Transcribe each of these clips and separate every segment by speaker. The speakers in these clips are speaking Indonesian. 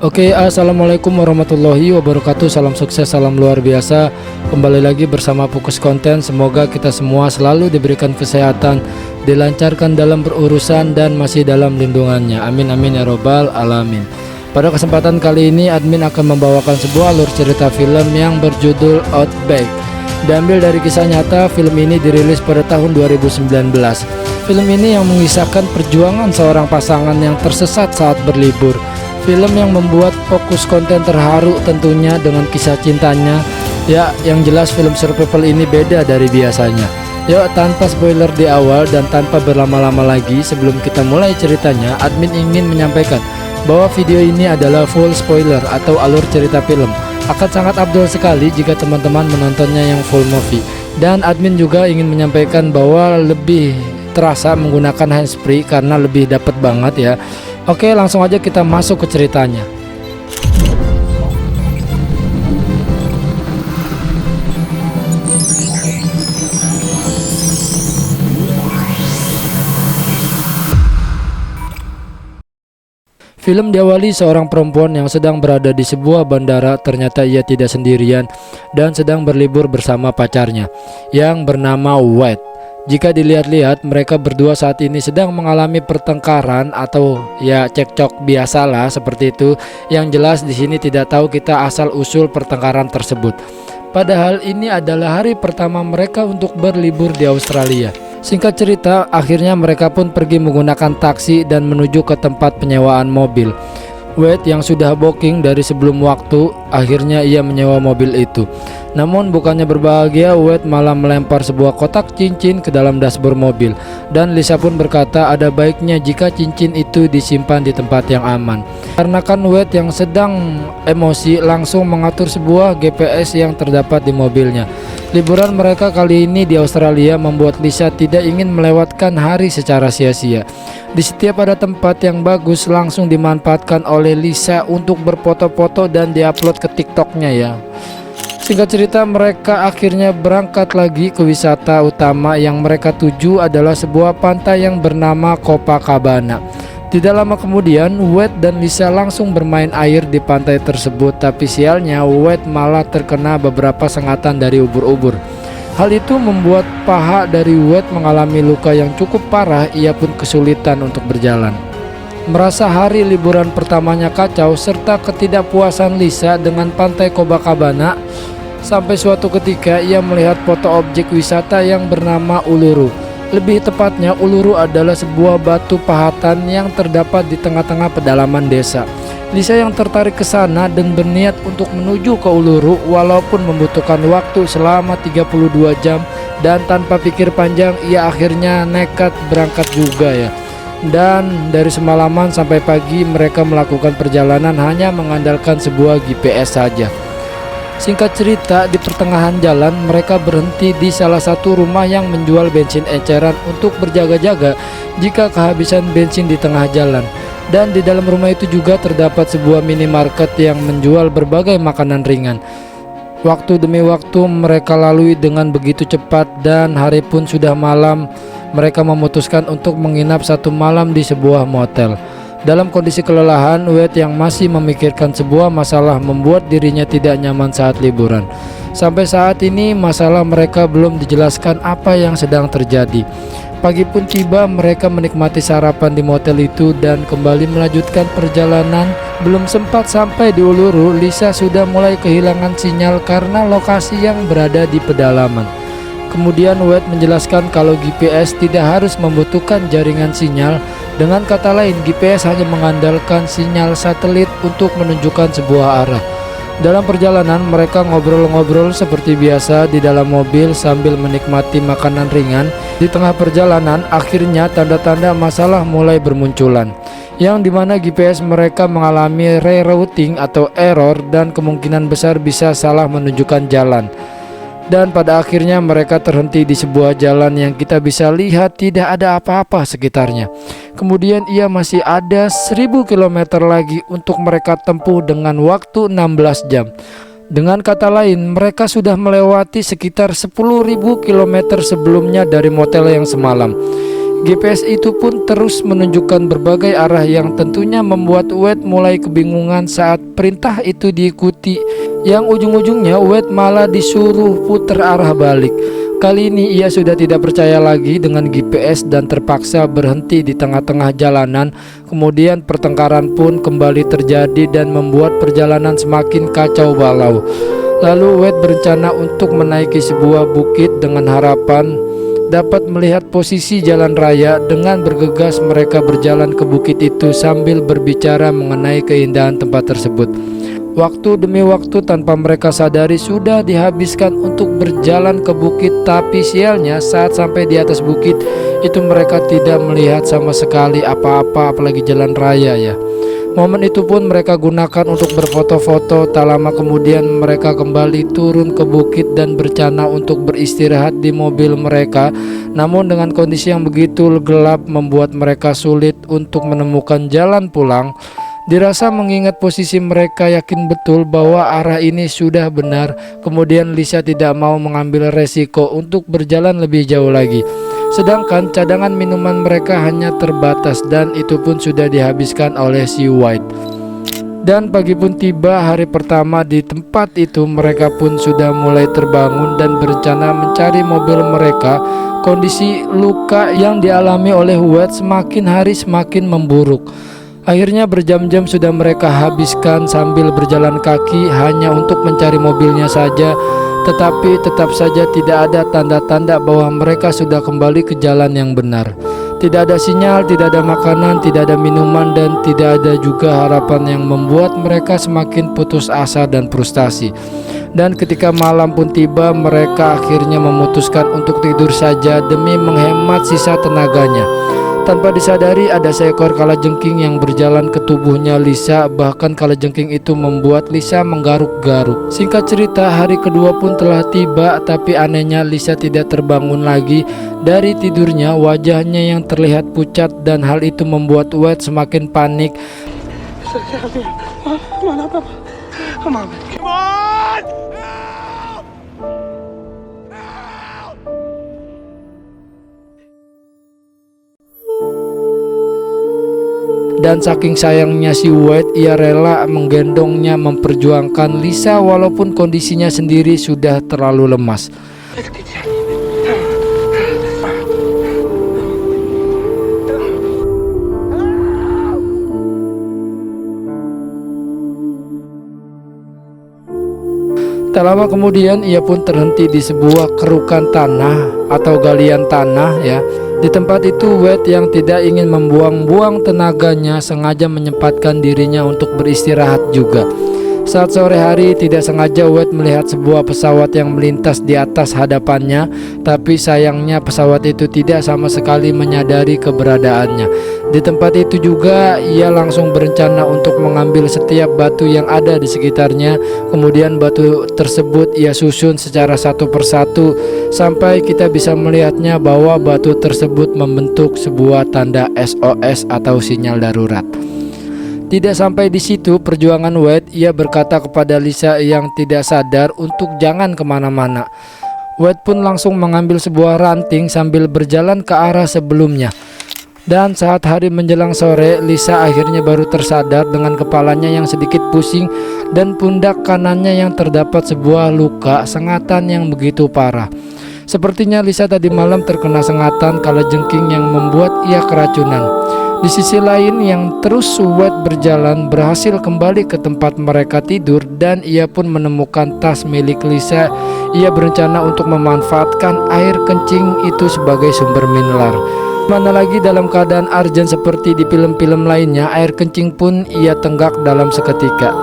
Speaker 1: Oke, assalamualaikum warahmatullahi wabarakatuh. Salam sukses, salam luar biasa. Kembali lagi bersama Fokus Konten. Semoga kita semua selalu diberikan kesehatan, dilancarkan dalam berurusan, dan masih dalam lindungannya. Amin amin ya robbal alamin. Pada kesempatan kali ini, admin akan membawakan sebuah alur cerita film yang berjudul Outback. Diambil dari kisah nyata, film ini dirilis pada tahun 2019. Film ini yang mengisahkan perjuangan seorang pasangan yang tersesat saat berlibur. Film yang membuat Fokus Konten terharu tentunya dengan kisah cintanya. Ya, yang jelas film survival ini beda dari biasanya. Yuk, tanpa spoiler di awal dan tanpa berlama-lama lagi, sebelum kita mulai ceritanya, admin ingin menyampaikan bahwa video ini adalah full spoiler atau alur cerita film. Akan sangat abdul sekali jika teman-teman menontonnya yang full movie. Dan admin juga ingin menyampaikan bahwa lebih terasa menggunakan handsfree karena lebih dapat banget ya. Oke, langsung aja kita masuk ke ceritanya. Film diawali seorang perempuan yang sedang berada di sebuah bandara. Ternyata ia tidak sendirian dan sedang berlibur bersama pacarnya yang bernama Wade. Jika dilihat-lihat, mereka berdua saat ini sedang mengalami pertengkaran atau ya cekcok biasalah seperti itu. Yang jelas di sini tidak tahu kita asal usul pertengkaran tersebut. Padahal ini adalah hari pertama mereka untuk berlibur di Australia. Singkat cerita, akhirnya mereka pun pergi menggunakan taksi dan menuju ke tempat penyewaan mobil. Wade yang sudah booking dari sebelum waktu, akhirnya ia menyewa mobil itu. Namun bukannya berbahagia, Wade malah melempar sebuah kotak cincin ke dalam dashboard mobil. Dan Lisa pun berkata ada baiknya jika cincin itu disimpan di tempat yang aman. Karena kan Wade yang sedang emosi langsung mengatur sebuah GPS yang terdapat di mobilnya. Liburan mereka kali ini di Australia membuat Lisa tidak ingin melewatkan hari secara sia-sia. Di setiap ada tempat yang bagus langsung dimanfaatkan oleh Lisa untuk berfoto-foto dan diupload ke TikToknya ya. Singkat cerita, mereka akhirnya berangkat lagi ke wisata utama. Yang mereka tuju adalah sebuah pantai yang bernama Copacabana. Tidak lama kemudian, Wade dan Lisa langsung bermain air di pantai tersebut. Tapi sialnya, Wade malah terkena beberapa sengatan dari ubur-ubur. Hal itu membuat paha dari Wade mengalami luka yang cukup parah. Ia pun kesulitan untuk berjalan. Merasa hari liburan pertamanya kacau serta ketidakpuasan Lisa dengan pantai Copacabana, sampai suatu ketika ia melihat foto objek wisata yang bernama Uluru. Lebih tepatnya, Uluru adalah sebuah batu pahatan yang terdapat di tengah-tengah pedalaman desa. Lisa yang tertarik ke sana dan berniat untuk menuju ke Uluru walaupun membutuhkan waktu selama 32 jam, dan tanpa pikir panjang ia akhirnya nekat berangkat juga ya. Dan dari semalaman sampai pagi mereka melakukan perjalanan hanya mengandalkan sebuah GPS saja. Singkat cerita, di pertengahan jalan mereka berhenti di salah satu rumah yang menjual bensin eceran untuk berjaga-jaga jika kehabisan bensin di tengah jalan. Dan di dalam rumah itu juga terdapat sebuah minimarket yang menjual berbagai makanan ringan. Waktu demi waktu mereka lalui dengan begitu cepat dan hari pun sudah malam. Mereka memutuskan untuk menginap satu malam di sebuah motel. Dalam kondisi kelelahan, Wade yang masih memikirkan sebuah masalah membuat dirinya tidak nyaman saat liburan. Sampai saat ini masalah mereka belum dijelaskan apa yang sedang terjadi. Pagi pun tiba, mereka menikmati sarapan di motel itu dan kembali melanjutkan perjalanan. Belum sempat sampai di Uluru, Lisa sudah mulai kehilangan sinyal karena lokasi yang berada di pedalaman. Kemudian Wade menjelaskan kalau GPS tidak harus membutuhkan jaringan sinyal. Dengan kata lain, GPS hanya mengandalkan sinyal satelit untuk menunjukkan sebuah arah. Dalam perjalanan mereka ngobrol-ngobrol seperti biasa di dalam mobil sambil menikmati makanan ringan. Di tengah perjalanan akhirnya tanda-tanda masalah mulai bermunculan, yang dimana GPS mereka mengalami rerouting atau error dan kemungkinan besar bisa salah menunjukkan jalan. Dan pada akhirnya mereka terhenti di sebuah jalan yang kita bisa lihat tidak ada apa-apa sekitarnya. Kemudian ia masih ada 1000 km lagi untuk mereka tempuh dengan waktu 16 jam. Dengan kata lain, mereka sudah melewati sekitar 10.000 km sebelumnya dari motel yang semalam. GPS itu pun terus menunjukkan berbagai arah yang tentunya membuat Wade mulai kebingungan saat perintah itu diikuti, yang ujung-ujungnya Wade malah disuruh putar arah balik. Kali ini ia sudah tidak percaya lagi dengan GPS dan terpaksa berhenti di tengah-tengah jalanan. Kemudian pertengkaran pun kembali terjadi dan membuat perjalanan semakin kacau balau. Lalu Wade berencana untuk menaiki sebuah bukit dengan harapan dapat melihat posisi jalan raya. Dengan bergegas mereka berjalan ke bukit itu sambil berbicara mengenai keindahan tempat tersebut. Waktu demi waktu tanpa mereka sadari sudah dihabiskan untuk berjalan ke bukit, tapi sialnya saat sampai di atas bukit itu mereka tidak melihat sama sekali apa-apa, apalagi jalan raya ya. Momen itu pun mereka gunakan untuk berfoto-foto. Tak lama kemudian mereka kembali turun ke bukit dan berencana untuk beristirahat di mobil mereka. Namun dengan kondisi yang begitu gelap membuat mereka sulit untuk menemukan jalan pulang. Dirasa mengingat posisi mereka yakin betul bahwa arah ini sudah benar. Kemudian Lisa tidak mau mengambil resiko untuk berjalan lebih jauh lagi. Sedangkan cadangan minuman mereka hanya terbatas dan itu pun sudah dihabiskan oleh si White. Dan pagi pun tiba, hari pertama di tempat itu. Mereka pun sudah mulai terbangun dan berencana mencari mobil mereka. Kondisi luka yang dialami oleh White semakin hari semakin memburuk. Akhirnya berjam-jam sudah mereka habiskan sambil berjalan kaki hanya untuk mencari mobilnya saja. Tetapi tetap saja tidak ada tanda-tanda bahwa mereka sudah kembali ke jalan yang benar. Tidak ada sinyal, tidak ada makanan, tidak ada minuman, dan tidak ada juga harapan, yang membuat mereka semakin putus asa dan frustasi. Dan ketika malam pun tiba, mereka akhirnya memutuskan untuk tidur saja demi menghemat sisa tenaganya. Tanpa disadari ada seekor kalajengking yang berjalan ke tubuhnya Lisa. Bahkan kalajengking itu membuat Lisa menggaruk-garuk. Singkat cerita, hari kedua pun telah tiba. Tapi anehnya Lisa tidak terbangun lagi dari tidurnya. Wajahnya yang terlihat pucat dan hal itu membuat Wade semakin panik. Dan saking sayangnya si Wade, ia rela menggendongnya memperjuangkan Lisa walaupun kondisinya sendiri sudah terlalu lemas. Tak lama kemudian ia pun terhenti di sebuah kerukan tanah atau galian tanah ya. Di tempat itu Wade yang tidak ingin membuang-buang tenaganya sengaja menyempatkan dirinya untuk beristirahat juga. Saat sore hari tidak sengaja Wade melihat sebuah pesawat yang melintas di atas hadapannya. Tapi sayangnya pesawat itu tidak sama sekali menyadari keberadaannya. Di tempat itu juga ia langsung berencana untuk mengambil setiap batu yang ada di sekitarnya. Kemudian batu tersebut ia susun secara satu persatu sampai kita bisa melihatnya bahwa batu tersebut membentuk sebuah tanda SOS atau sinyal darurat. Tidak sampai di situ perjuangan Wade, ia berkata kepada Lisa yang tidak sadar untuk jangan kemana-mana. Wade pun langsung mengambil sebuah ranting sambil berjalan ke arah sebelumnya. Dan saat hari menjelang sore, Lisa akhirnya baru tersadar dengan kepalanya yang sedikit pusing dan pundak kanannya yang terdapat sebuah luka sengatan yang begitu parah. Sepertinya Lisa tadi malam terkena sengatan kalajengking yang membuat ia keracunan. Di sisi lain, yang terus Wade berjalan berhasil kembali ke tempat mereka tidur dan ia pun menemukan tas milik Lisa. Ia berencana untuk memanfaatkan air kencing itu sebagai sumber mineral. Mana lagi dalam keadaan urgent seperti di film-film lainnya, air kencing pun ia tenggak dalam seketika.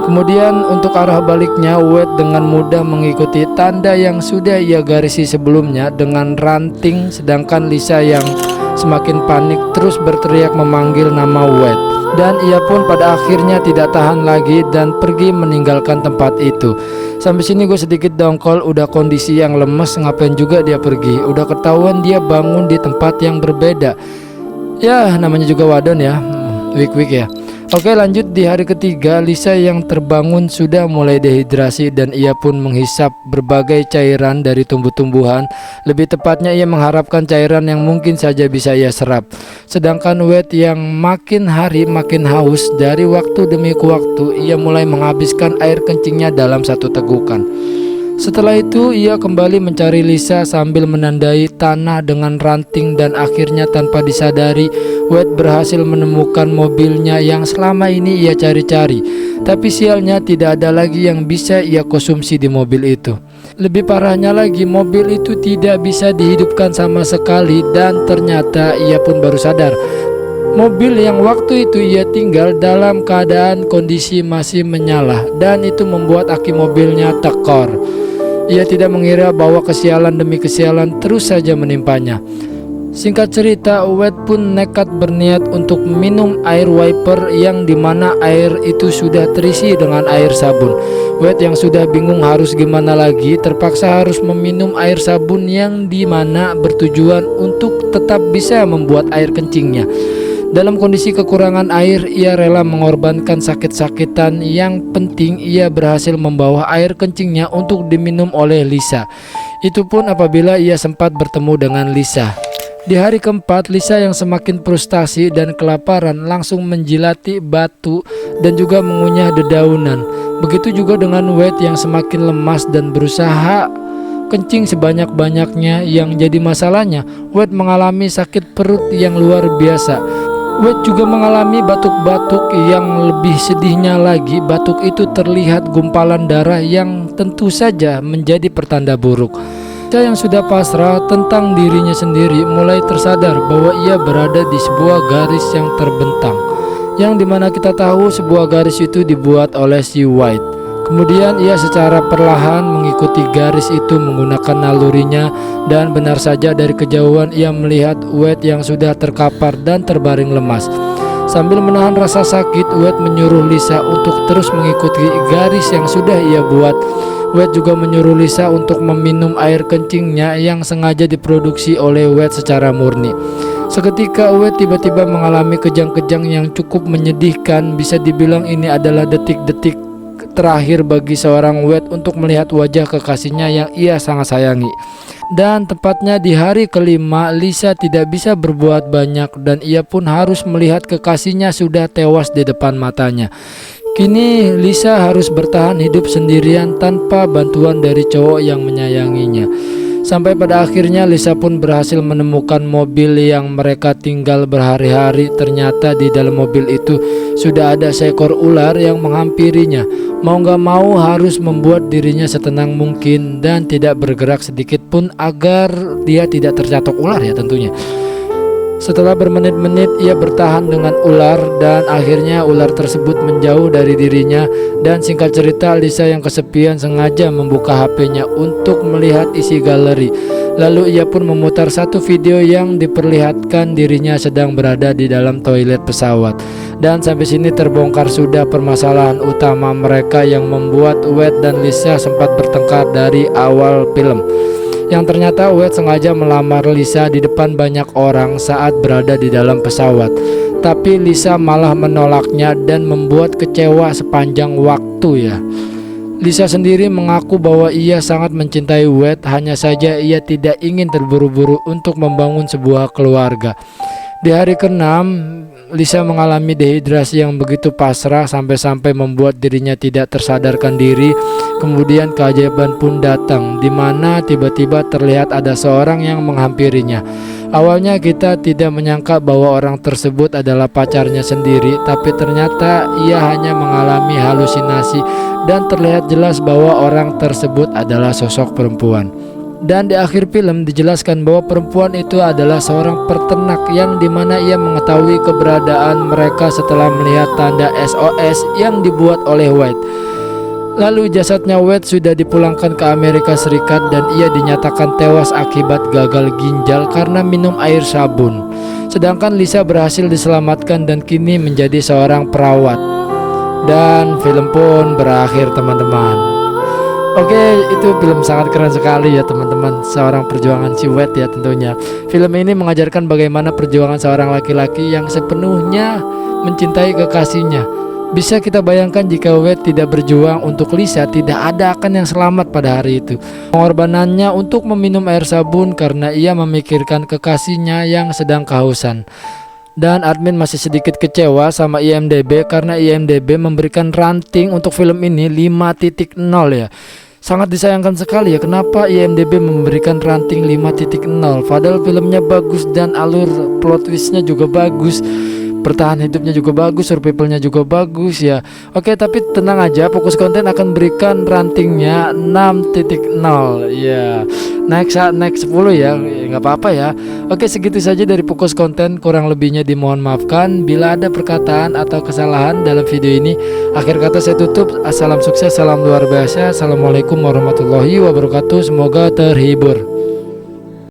Speaker 1: Kemudian untuk arah baliknya, Wade dengan mudah mengikuti tanda yang sudah ia garisi sebelumnya dengan ranting, sedangkan Lisa yang semakin panik terus berteriak memanggil nama Wade. Dan ia pun pada akhirnya tidak tahan lagi dan pergi meninggalkan tempat itu. Sampai sini gue sedikit dongkol, udah kondisi yang lemes, ngapain juga dia pergi. Udah ketahuan dia bangun di tempat yang berbeda. Ya namanya juga wadon ya, weak ya. Oke, lanjut di hari ketiga, Lisa yang terbangun sudah mulai dehidrasi dan ia pun menghisap berbagai cairan dari tumbuh-tumbuhan. Lebih tepatnya ia mengharapkan cairan yang mungkin saja bisa ia serap. Sedangkan Wade yang makin hari makin haus, dari waktu demi waktu ia mulai menghabiskan air kencingnya dalam satu tegukan. Setelah itu ia kembali mencari Lisa sambil menandai tanah dengan ranting dan akhirnya tanpa disadari Wade berhasil menemukan mobilnya yang selama ini ia cari-cari. Tapi sialnya tidak ada lagi yang bisa ia konsumsi di mobil itu. Lebih parahnya lagi, mobil itu tidak bisa dihidupkan sama sekali dan ternyata ia pun baru sadar. Mobil yang waktu itu ia tinggal dalam keadaan kondisi masih menyala dan itu membuat aki mobilnya tekor. Ia tidak mengira bahwa kesialan demi kesialan terus saja menimpanya. Singkat cerita, Wade pun nekat berniat untuk minum air wiper yang dimana air itu sudah terisi dengan air sabun. Wade yang sudah bingung harus gimana lagi, terpaksa harus meminum air sabun yang dimana bertujuan untuk tetap bisa membuat air kencingnya. Dalam kondisi kekurangan air, ia rela mengorbankan sakit-sakitan. Yang penting ia berhasil membawa air kencingnya untuk diminum oleh Lisa. Itu pun apabila ia sempat bertemu dengan Lisa. Di hari keempat, Lisa yang semakin frustasi dan kelaparan langsung menjilati batu dan juga mengunyah dedaunan. Begitu juga dengan Wade yang semakin lemas dan berusaha kencing sebanyak-banyaknya. Yang jadi masalahnya, Wade mengalami sakit perut yang luar biasa. Wade juga mengalami batuk-batuk. Yang lebih sedihnya lagi, batuk itu terlihat gumpalan darah yang tentu saja menjadi pertanda buruk. Lisa yang sudah pasrah tentang dirinya sendiri mulai tersadar bahwa ia berada di sebuah garis yang terbentang, yang dimana kita tahu sebuah garis itu dibuat oleh si Wade. Kemudian ia secara perlahan mengikuti garis itu menggunakan nalurinya dan benar saja dari kejauhan ia melihat Wade yang sudah terkapar dan terbaring lemas. Sambil menahan rasa sakit, Wade menyuruh Lisa untuk terus mengikuti garis yang sudah ia buat. Wade juga menyuruh Lisa untuk meminum air kencingnya yang sengaja diproduksi oleh Wade secara murni. Seketika Wade tiba-tiba mengalami kejang-kejang yang cukup menyedihkan. Bisa dibilang ini adalah detik-detik terakhir bagi seorang Wade untuk melihat wajah kekasihnya yang ia sangat sayangi. Dan tepatnya di hari kelima, Lisa tidak bisa berbuat banyak dan ia pun harus melihat kekasihnya sudah tewas di depan matanya. Kini Lisa harus bertahan hidup sendirian tanpa bantuan dari cowok yang menyayanginya. Sampai pada akhirnya Lisa pun berhasil menemukan mobil yang mereka tinggal berhari-hari. Ternyata di dalam mobil itu sudah ada seekor ular yang menghampirinya. Mau gak mau harus membuat dirinya setenang mungkin dan tidak bergerak sedikit pun agar dia tidak tercatok ular ya tentunya. Setelah bermenit-menit ia bertahan dengan ular dan akhirnya ular tersebut menjauh dari dirinya. Dan singkat cerita, Lisa yang kesepian sengaja membuka HP-nya untuk melihat isi galeri. Lalu ia pun memutar satu video yang diperlihatkan dirinya sedang berada di dalam toilet pesawat. Dan sampai sini terbongkar sudah permasalahan utama mereka yang membuat Wade dan Lisa sempat bertengkar dari awal film. Yang ternyata Wade sengaja melamar Lisa di depan banyak orang saat berada di dalam pesawat. Tapi Lisa malah menolaknya dan membuat kecewa sepanjang waktu ya. Lisa sendiri mengaku bahwa ia sangat mencintai Wade, hanya saja ia tidak ingin terburu-buru untuk membangun sebuah keluarga. Di hari ke-6, Lisa mengalami dehidrasi yang begitu pasrah sampai-sampai membuat dirinya tidak tersadarkan diri. Kemudian keajaiban pun datang, di mana tiba-tiba terlihat ada seorang yang menghampirinya. Awalnya kita tidak menyangka bahwa orang tersebut adalah pacarnya sendiri, tapi ternyata ia hanya mengalami halusinasi dan terlihat jelas bahwa orang tersebut adalah sosok perempuan. Dan di akhir film dijelaskan bahwa perempuan itu adalah seorang peternak yang dimana ia mengetahui keberadaan mereka setelah melihat tanda SOS yang dibuat oleh White. Lalu jasadnya White sudah dipulangkan ke Amerika Serikat dan ia dinyatakan tewas akibat gagal ginjal karena minum air sabun. Sedangkan Lisa berhasil diselamatkan dan kini menjadi seorang perawat. Dan film pun berakhir, teman-teman. Oke, itu film sangat keren sekali ya teman-teman. Seorang perjuangan si White ya tentunya. Film ini mengajarkan bagaimana perjuangan seorang laki-laki yang sepenuhnya mencintai kekasihnya. Bisa kita bayangkan jika White tidak berjuang untuk Lisa, tidak ada akan yang selamat pada hari itu. Pengorbanannya untuk meminum air sabun karena ia memikirkan kekasihnya yang sedang kehausan. Dan admin masih sedikit kecewa sama IMDb karena IMDb memberikan rating untuk film ini 5.0 ya. Sangat disayangkan sekali ya, kenapa IMDb memberikan rating 5.0 padahal filmnya bagus dan alur plot twistnya juga bagus, bertahan hidupnya juga bagus, survivalnya juga bagus ya. Oke, tapi tenang aja, Fokus Konten akan berikan ratingnya 6.0 ya. Next 10 ya, nggak apa-apa ya. Oke, segitu saja dari Fokus Konten, kurang lebihnya dimohon maafkan bila ada perkataan atau kesalahan dalam video ini. Akhir kata saya tutup, salam sukses, salam luar biasa, assalamualaikum warahmatullahi wabarakatuh, semoga terhibur.